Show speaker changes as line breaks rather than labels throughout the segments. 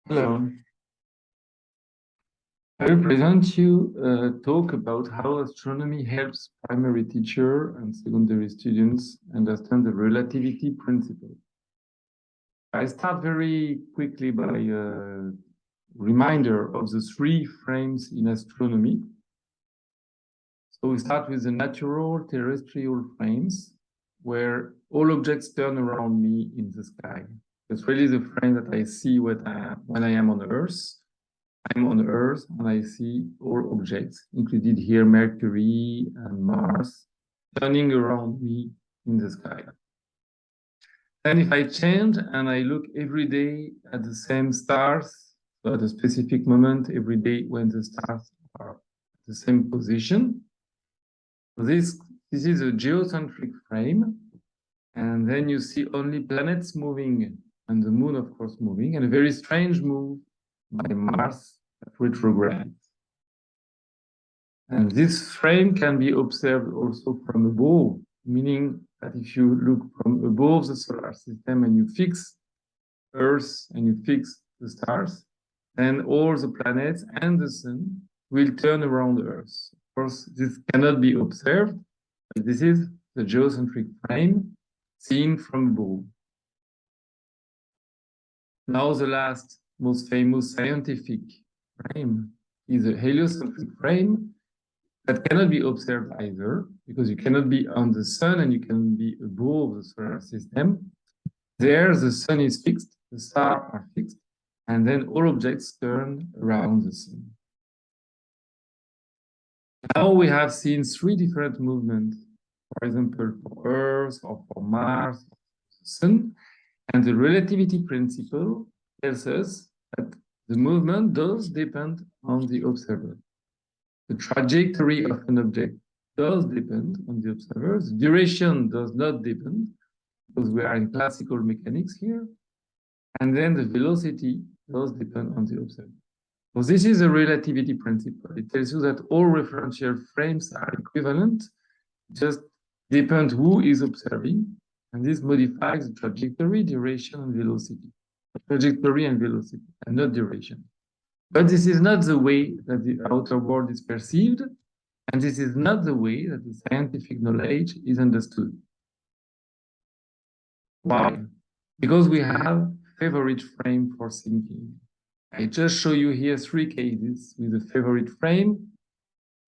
Hello. I will present you a talk about how astronomy helps primary teacher and secondary students understand the relativity principle. I start very quickly by a reminder of the three frames in astronomy. So we start with the natural terrestrial frames, where all objects turn around me in the sky. It's really the frame that I see when I am on Earth. I'm on Earth and I see all objects, included here Mercury and Mars, turning around me in the sky. And if I change and I look every day at the same stars, so at a specific moment every day when the stars are at the same position, this is a geocentric frame. And then you see only planets moving and the moon, of course, moving, and a very strange move by Mars at retrograde. And this frame can be observed also from above, meaning that if you look from above the solar system and you fix Earth and you fix the stars, then all the planets and the sun will turn around Earth. Of course, this cannot be observed, but this is the geocentric frame seen from above. Now the last most famous scientific frame is a heliocentric frame that cannot be observed either, because you cannot be on the sun and you can be above the solar system. There the sun is fixed, the stars are fixed, and then all objects turn around the sun. Now we have seen three different movements, for example, for Earth or for Mars, or the sun, and the relativity principle tells us that the movement does depend on the observer. The trajectory of an object does depend on the observer. The duration does not depend, because we are in classical mechanics here. And then the velocity does depend on the observer. So this is a relativity principle. It tells you that all referential frames are equivalent, just depend who is observing. And this modifies the trajectory, duration, and velocity. Trajectory and velocity, and not duration. But this is not the way that the outer world is perceived, and this is not the way that the scientific knowledge is understood. Why? Because we have favorite frame for thinking. I just show you here three cases with a favorite frame.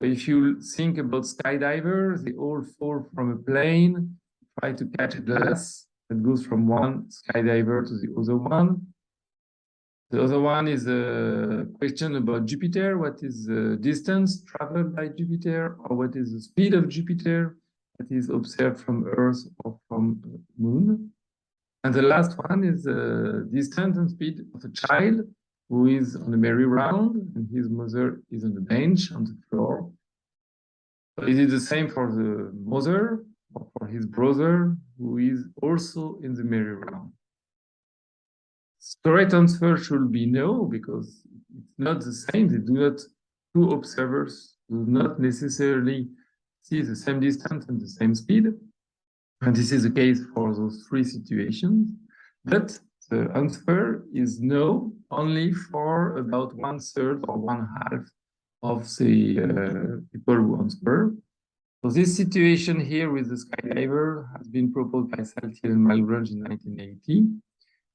If you think about skydivers, they all fall from a plane, try to catch a glass that goes from one skydiver to the other one. The other one is a question about Jupiter. What is the distance traveled by Jupiter, or what is the speed of Jupiter that is observed from Earth or from the Moon? And the last one is the distance and speed of a child who is on a merry-round and his mother is on the bench on the floor. So is it the same for the mother or for his brother who is also in the merry-round? Correct answer should be no, because it's not the same. Two observers do not necessarily see the same distance and the same speed. And this is the case for those three situations. But the answer is no, only for about 1/3 or 1/2 of the people who answer. So this situation here with the skydiver has been proposed by Saltiel and Malgrange in 1980.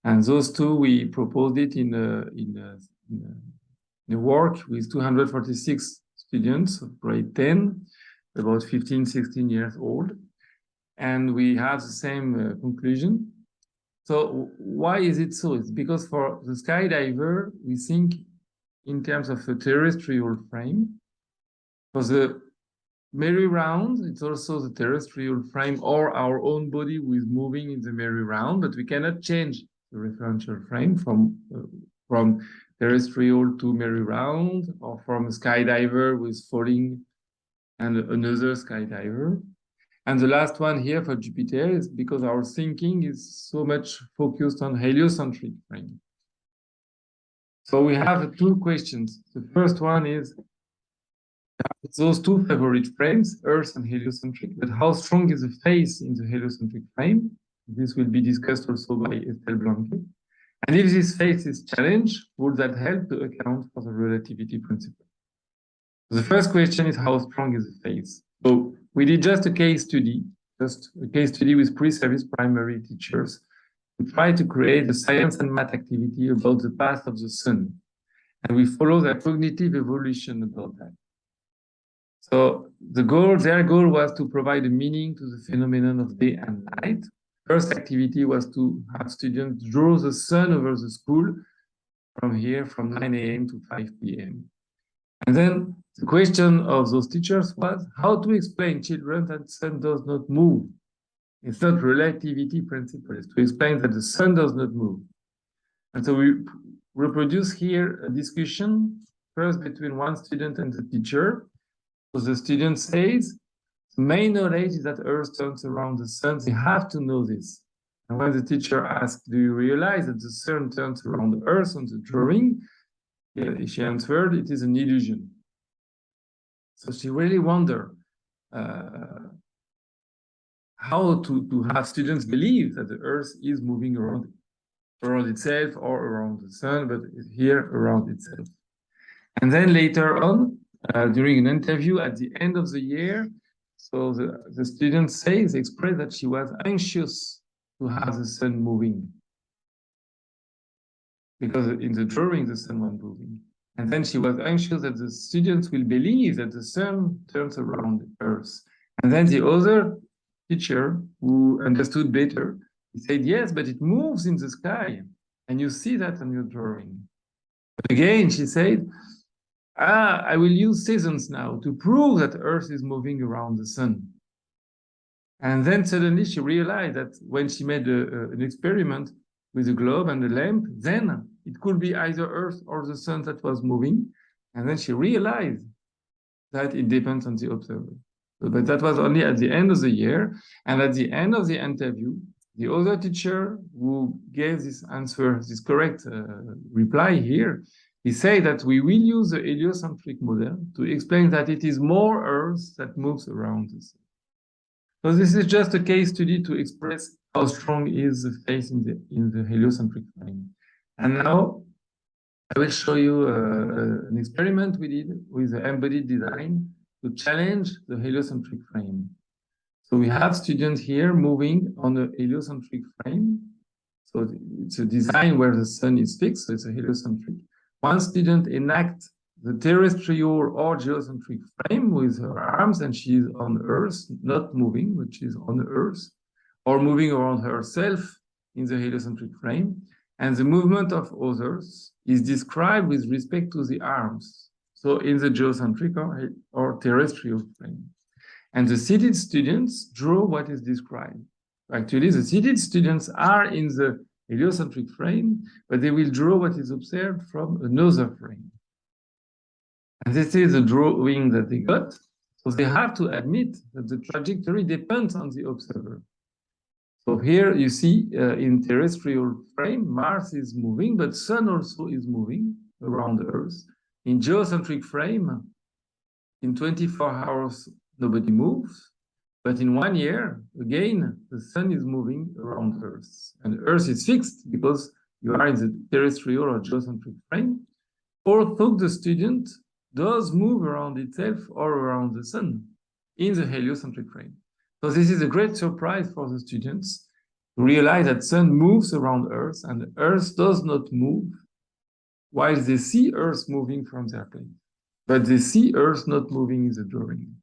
And those two, we proposed it in a work with 246 students of grade 10, about 15, 16 years old. And we have the same conclusion. So why is it so? It's because for the skydiver, we think in terms of a terrestrial frame. For the merry-round, it's also the terrestrial frame or our own body who is moving in the merry-round, but we cannot change the referential frame from terrestrial to merry-round, or from a skydiver who is falling and another skydiver. And the last one here for Jupiter is because our thinking is so much focused on heliocentric frame. So we have two questions. The first one is those two favorite frames, Earth and heliocentric, but how strong is the phase in the heliocentric frame? This will be discussed also by Estelle Blanquet. And if this face is challenged, would that help to account for the relativity principle? The first question is, how strong is the face? So we did just a case study with pre-service primary teachers to try to create a science and math activity about the path of the sun. And we follow their cognitive evolution about that. So their goal was to provide a meaning to the phenomenon of day and night. First activity was to have students draw the sun over the school from 9 a.m. to 5 p.m. And then the question of those teachers was how to explain children that the sun does not move. It's not relativity principle. It's to explain that the sun does not move. And so we reproduce here a discussion first between one student and the teacher. So the student says, the main knowledge is that Earth turns around the sun. They have to know this. And when the teacher asks, do you realize that the sun turns around the Earth on the drawing? She answered, it is an illusion. So she really wondered how to have students believe that the Earth is moving around itself or around the sun, but here around itself. And then later on, during an interview at the end of the year, so the student expressed that she was anxious to have the sun moving, because in the drawing the sun was moving. And then she was anxious that the students will believe that the sun turns around the Earth. And then the other teacher, who understood better, he said, yes, but it moves in the sky, and you see that on your drawing. But again, she said, I will use seasons now to prove that Earth is moving around the sun. And then suddenly she realized that when she made an experiment with a globe and a lamp, then it could be either Earth or the sun that was moving. And then she realized that it depends on the observer. But that was only at the end of the year. And at the end of the interview, the other teacher who gave this answer, this correct reply here, he said that we will use the heliocentric model to explain that it is more Earth that moves around the sun. So this is just a case study to express how strong is the face in the heliocentric frame. And now I will show you an experiment we did with the embodied design to challenge the heliocentric frame. So we have students here moving on a heliocentric frame. So it's a design where the sun is fixed, so it's a heliocentric. One student enacts the terrestrial or geocentric frame with her arms, and she's on Earth, not moving, but she's on Earth, or moving around herself in the heliocentric frame. And the movement of others is described with respect to the arms, so in the geocentric or terrestrial frame. And the seated students draw what is described. Actually, the seated students are in the heliocentric frame, but they will draw what is observed from another frame. And this is the drawing that they got. So they have to admit that the trajectory depends on the observer. So here you see in terrestrial frame, Mars is moving, but Sun also is moving around the Earth. In geocentric frame, in 24 hours, nobody moves. But in 1 year, again, the Sun is moving around Earth. And Earth is fixed because you are in the terrestrial or geocentric frame. Although the student does move around itself or around the sun in the heliocentric frame. So this is a great surprise for the students to realize that sun moves around Earth and Earth does not move while they see Earth moving from their plane. But they see Earth not moving in the drawing.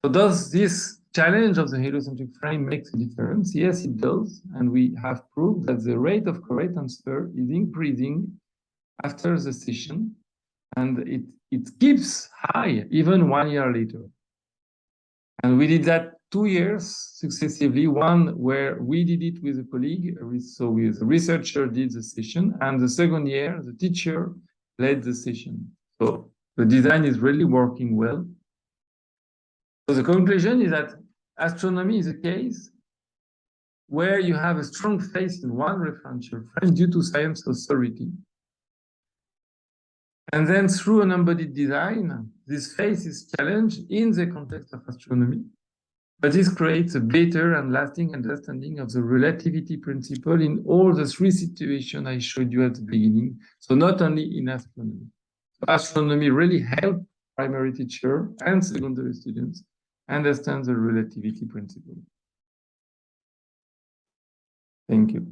So does this challenge of the heliocentric frame make a difference? Yes, it does. And we have proved that the rate of correct answer is increasing after the session, and it keeps high even 1 year later. And we did that 2 years successively, one where we did it with a colleague, so with a researcher did the session, and the second year, the teacher led the session. So the design is really working well. So the conclusion is that astronomy is a case where you have a strong face in one referential frame due to science authority. And then through an embodied design, this face is challenged in the context of astronomy. But this creates a better and lasting understanding of the relativity principle in all the three situations I showed you at the beginning. So not only in astronomy. Astronomy really helped primary teacher and secondary students understand the relativity principle. Thank you.